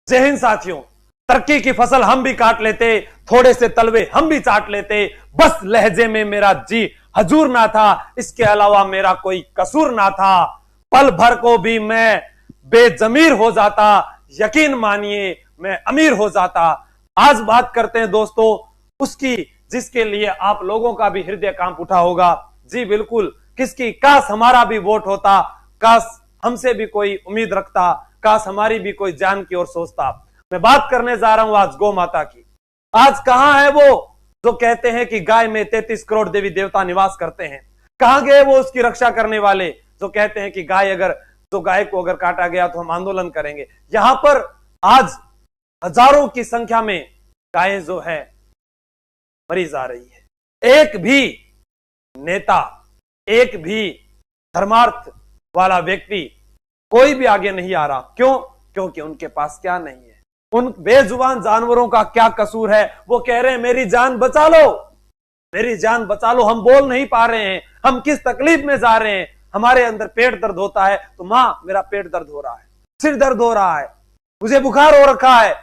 जय हिंद साथियों। तरक्की की फसल हम भी काट लेते, थोड़े से तलवे हम भी चाट लेते, बस लहजे में मेरा जी हजूर ना था, इसके अलावा मेरा कोई कसूर ना था। पल भर को भी मैं बेजमीर हो जाता, यकीन मानिए मैं अमीर हो जाता। आज बात करते हैं दोस्तों उसकी जिसके लिए आप लोगों का भी हृदय कांप उठा होगा। जी बिल्कुल, किसकी? काश हमारा भी वोट होता, काश हमसे भी कोई उम्मीद रखता, काश हमारी भी कोई जान की ओर सोचता। मैं बात करने जा रहा हूं आज गौ माता की। आज कहां है वो जो कहते हैं कि गाय में 33 करोड़ देवी देवता निवास करते हैं? कहां गए वो उसकी रक्षा करने वाले जो कहते हैं कि गाय को अगर काटा गया तो हम आंदोलन करेंगे? यहां पर आज हजारों की संख्या में गायें जो है मरी जा रही है। एक भी नेता, एक भी धर्मार्थ वाला व्यक्ति कोई भी आगे नहीं आ रहा। क्यों? क्योंकि उनके पास क्या नहीं है। उन बेजुबान जानवरों का क्या कसूर है? वो कह रहे हैं मेरी जान बचा लो, मेरी जान बचा लो। हम बोल नहीं पा रहे हैं, हम किस तकलीफ में जा रहे हैं। हमारे अंदर पेट दर्द होता है तो मां मेरा पेट दर्द हो रहा है, सिर दर्द हो रहा है, मुझे बुखार हो रखा है,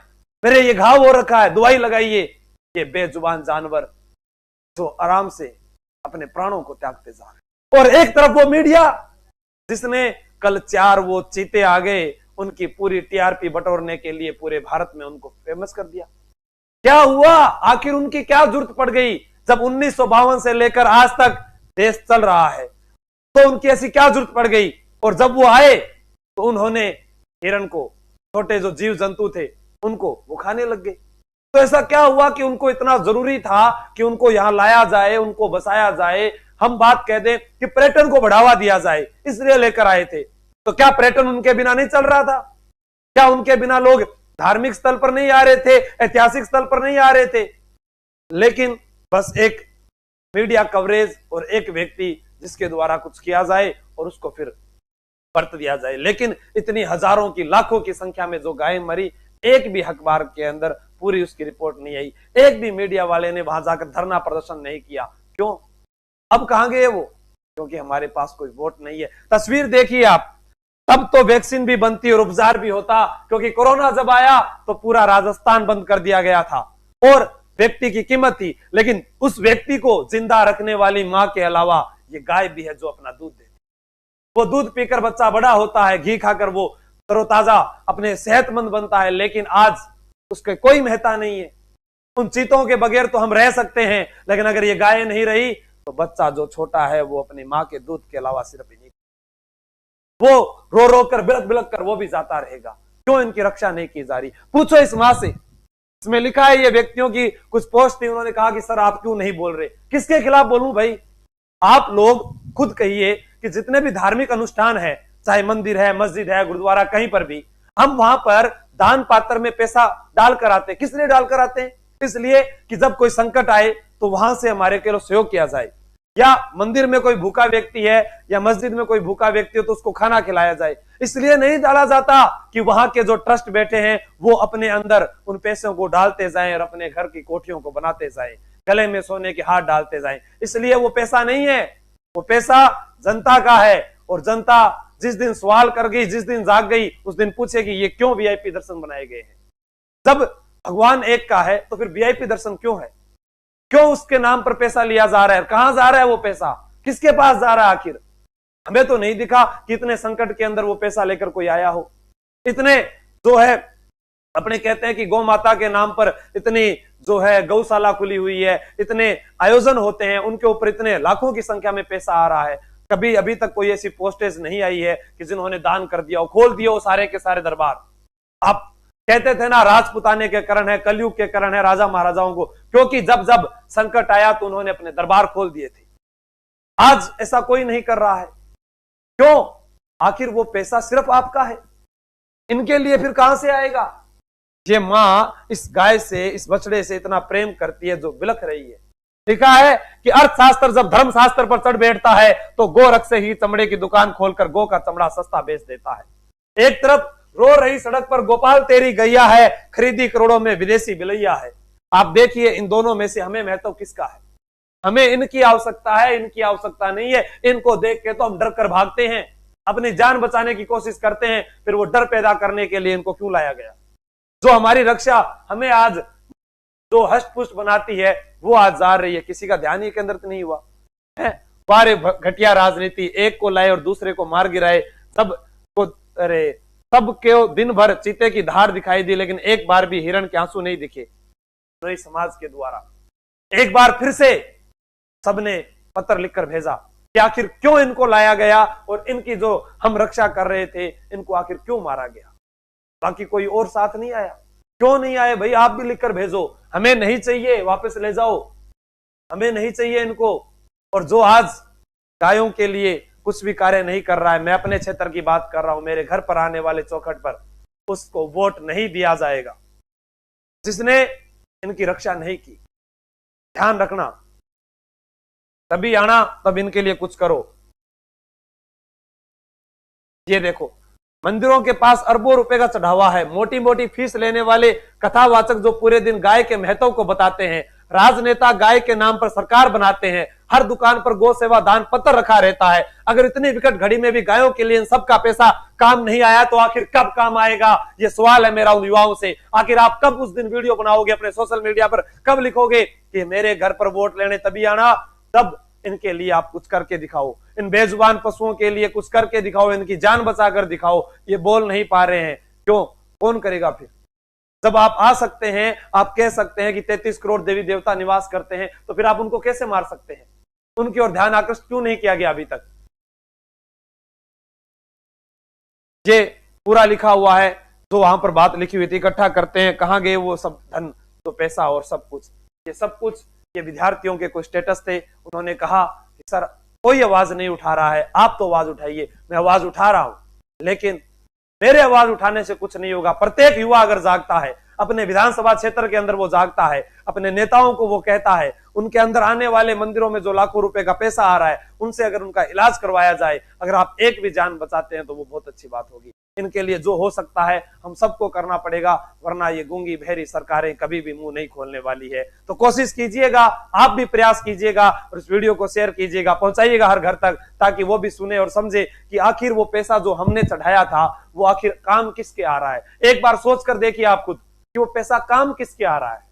मेरे ये घाव हो रखा है, दवाई लगाइए। ये बेजुबान जानवर जो आराम से अपने प्राणों को त्यागते जा रहे हैं। और एक तरफ वो मीडिया जिसने कल 4 वो चीते आ गए, उनकी पूरी टीआरपी बटोरने के लिए पूरे भारत में उनको फेमस कर दिया। क्या हुआ? आखिर उनकी क्या जरूरत पड़ गई? जब 1952 से लेकर आज तक देश चल रहा है तो उनकी ऐसी क्या जरूरत पड़ गई? और जब वो आए तो उन्होंने हिरण को, छोटे जो जीव जंतु थे उनको वो खाने लग गए। तो ऐसा क्या हुआ कि उनको इतना जरूरी था कि उनको यहां लाया जाए, उनको बसाया जाए? हम बात कह दें कि पर्यटन को बढ़ावा दिया जाए, इसलिए लेकर आए थे। तो क्या पर्यटन उनके बिना नहीं चल रहा था? क्या उनके बिना लोग धार्मिक स्थल पर नहीं आ रहे थे, ऐतिहासिक स्थल पर नहीं आ रहे थे? लेकिन बस एक मीडिया कवरेज और एक व्यक्ति जिसके द्वारा कुछ किया जाए और उसको फिर बरत दिया जाए। लेकिन इतनी हजारों की, लाखों की संख्या में जो गायें मरी, एक भी अखबार के अंदर पूरी उसकी रिपोर्ट नहीं आई, एक भी मीडिया वाले ने वहां जाकर धरना प्रदर्शन नहीं किया। क्यों? अब कहां गए वो? क्योंकि हमारे पास कोई वोट नहीं है। तस्वीर देखिए आप, तब तो वैक्सीन भी बनती और उपचार भी होता, क्योंकि कोरोना जब आया तो पूरा राजस्थान बंद कर दिया गया था और व्यक्ति की कीमत थी। लेकिन उस व्यक्ति को जिंदा रखने वाली मां के अलावा ये गाय भी है जो अपना दूध देती। वो दूध पीकर बच्चा बड़ा होता है, घी खाकर वो तरोताजा अपने सेहतमंद बनता है। लेकिन आज उसके कोई महत्ता नहीं है। उन चीतों के बगैर तो हम रह सकते हैं, लेकिन अगर ये गाय नहीं रही तो बच्चा जो छोटा है वो अपनी मां के दूध के अलावा सिर्फ ही नहीं, वो रो रो कर, बिलक बिलक कर वो भी जाता रहेगा। क्यों इनकी रक्षा नहीं की जा रही? पूछो इस मां से। इसमें लिखा है, ये व्यक्तियों की कुछ पोस्ट थी, उन्होंने कहा कि सर आप क्यों नहीं बोल रहे? किसके खिलाफ बोलूं भाई? आप लोग खुद कहिए कि जितने भी धार्मिक अनुष्ठान है, चाहे मंदिर है, मस्जिद है, गुरुद्वारा, कहीं पर भी हम वहां पर दान पात्र में पैसा डालकर आते हैं। किस लिए डालकर आते हैं? इसलिए कि जब कोई संकट आए तो वहां से हमारे के लिए सहयोग किया जाए, या मंदिर में कोई भूखा व्यक्ति है या मस्जिद में कोई भूखा व्यक्ति हो तो उसको खाना खिलाया जाए। इसलिए नहीं डाला जाता कि वहां के जो ट्रस्ट बैठे हैं वो अपने अंदर उन पैसों को डालते जाएं और अपने घर की कोठियों को बनाते जाएं, गले में सोने के हाथ डालते जाएं। इसलिए वो पैसा नहीं है, वो पैसा जनता का है। और जनता जिस दिन सवाल कर गई, जिस दिन जाग गई, उस दिन पूछेगी ये क्यों वीआईपी दर्शन बनाए गए हैं? जब भगवान एक का है तो फिर वीआईपी दर्शन क्यों है? क्यों उसके नाम पर पैसा लिया जा रहा है? कहां जा रहा है वो पैसा? किसके पास जा रहा है आखिर? हमें तो नहीं दिखा कि इतने संकट के अंदर वो पैसा लेकर कोई आया हो। इतने जो है अपने कहते हैं कि गौ माता के नाम पर इतनी जो है गौशाला खुली हुई है, इतने आयोजन होते हैं, उनके ऊपर इतने लाखों की संख्या में पैसा आ रहा है। कभी अभी तक कोई ऐसी पोस्टेज नहीं आई है कि जिन्होंने दान कर दिया हो, खोल दिया हो सारे के सारे दरबार। आप कहते थे ना राजपुताने के कारण है, कलयुग के कारण है राजा महाराजाओं को, क्योंकि जब जब संकट आया तो उन्होंने अपने दरबार खोल दिए थे। आज ऐसा कोई नहीं कर रहा है। क्यों? आखिर वो पैसा सिर्फ आपका है, इनके लिए फिर कहां से आएगा? ये मां इस गाय से, इस बछड़े से इतना प्रेम करती है जो बिलख रही है। लिखा है कि अर्थशास्त्र जब धर्मशास्त्र पर चढ़ बैठता है तो गोरख से ही चमड़े की दुकान खोलकर गो का चमड़ा सस्ता बेच देता है। एक तरफ रो रही सड़क पर गोपाल तेरी गैया है, खरीदी करोड़ों में विदेशी बिलैया है। आप देखिए इन दोनों में से हमें महत्व किसका है? हमें इनकी आवश्यकता है, इनकी आवश्यकता नहीं है। इनको देख के तो हम डर कर भागते हैं, अपनी जान बचाने की कोशिश करते हैं, फिर वो डर पैदा करने के लिए इनको क्यों लाया गया? जो हमारी रक्षा हमें आज जो हष्ट पुष्ट बनाती है वो आज जा रही है, किसी का ध्यान ही केंद्रित नहीं हुआ है। बारे घटिया राजनीति, एक को लाए और दूसरे को मार गिराए, सब को अरे सबके दिन भर चीते की धार दिखाई दी, लेकिन एक बार भी हिरण के आंसू नहीं दिखे समाज के द्वारा। एक बार फिर से सबने पत्र लिखकर भेजा कि आखिर क्यों इनको लाया गया और इनकी जो हम रक्षा कर रहे थे इनको आखिर क्यों मारा गया। बाकी कोई और साथ नहीं आया। क्यों नहीं आए भाई, आप भी लिखकर भेजो, हमें नहीं चाहिए, वापस ले जाओ, हमें नहीं चाहिए इनको। और जो आज गायों के लिए कुछ भी कार्य नहीं कर रहा है, मैं अपने क्षेत्र की बात कर रहा हूं, मेरे घर पर आने वाले चौखट पर, उसको वोट नहीं दिया जाएगा जिसने इनकी रक्षा नहीं की। ध्यान रखना, तभी आना तब इनके लिए कुछ करो। ये देखो, मंदिरों के पास अरबों रुपए का चढ़ावा है, मोटी मोटी फीस लेने वाले कथावाचक जो पूरे दिन गाय के महत्व को बताते हैं, राजनेता गाय के नाम पर सरकार बनाते हैं, हर दुकान पर गौ सेवा दान पत्र रखा रहता है। अगर इतनी विकट घड़ी में भी गायों के लिए इन सबका पैसा काम नहीं आया तो आखिर कब काम आएगा, ये सवाल है मेरा उन युवाओं से। आखिर आप कब उस दिन वीडियो बनाओगे अपने सोशल मीडिया पर, कब लिखोगे कि मेरे घर पर वोट लेने तभी आना, तब इनके लिए आप कुछ करके दिखाओ, इन बेजुबान पशुओं के लिए कुछ करके दिखाओ, इनकी जान बचाकर दिखाओ। ये बोल नहीं पा रहे हैं, क्यों, कौन करेगा फिर? जब आप आ सकते हैं, आप कह सकते हैं कि 33 करोड़ देवी देवता निवास करते हैं, तो फिर आप उनको कैसे मार सकते हैं? उनकी ओर ध्यान आकर्षित क्यों नहीं किया गया अभी तक? ये पूरा लिखा हुआ है, जो वहां पर बात लिखी हुई थी, इकट्ठा करते हैं, कहां गए वो सब धन, तो पैसा और सब कुछ, ये सब कुछ ये विद्यार्थियों के कुछ स्टेटस थे। उन्होंने कहा कि सर कोई आवाज नहीं उठा रहा है, आप तो आवाज उठाइए। मैं आवाज उठा रहा हूं, लेकिन मेरे आवाज उठाने से कुछ नहीं होगा। प्रत्येक युवा अगर जागता है, अपने विधानसभा क्षेत्र के अंदर वो जागता है, अपने नेताओं को वो कहता है, उनके अंदर आने वाले मंदिरों में जो लाखों रुपए का पैसा आ रहा है उनसे अगर उनका इलाज करवाया जाए, अगर आप एक भी जान बचाते हैं तो वो बहुत अच्छी बात होगी। इनके लिए जो हो सकता है हम सबको करना पड़ेगा, वरना ये गूंगी बहरी सरकारें कभी भी मुंह नहीं खोलने वाली है। तो कोशिश कीजिएगा, आप भी प्रयास कीजिएगा और इस वीडियो को शेयर कीजिएगा, पहुंचाइएगा हर घर तक, ताकि वो भी सुने और समझे कि आखिर वो पैसा जो हमने चढ़ाया था वो आखिर काम किसके आ रहा है। एक बार सोच कर देखिए आप खुद कि वो पैसा काम किसके आ रहा है,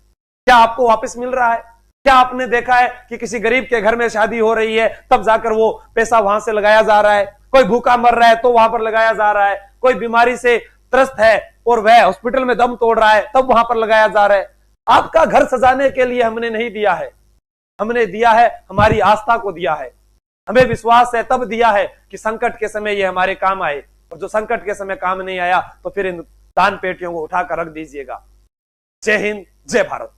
क्या आपको वापस मिल रहा है? क्या आपने देखा है कि किसी गरीब के घर में शादी हो रही है तब जाकर वो पैसा वहां से लगाया जा रहा है? कोई भूखा मर रहा है तो वहां पर लगाया जा रहा है, कोई बीमारी से त्रस्त है और वह हॉस्पिटल में दम तोड़ रहा है तब वहां पर लगाया जा रहा है। आपका घर सजाने के लिए हमने नहीं दिया है, हमने दिया है हमारी आस्था को दिया है, हमें विश्वास है तब दिया है कि संकट के समय ये हमारे काम आए। और जो संकट के समय काम नहीं आया तो फिर इन दान पेटियों को उठाकर रख दीजिएगा। जय हिंद, जय भारत।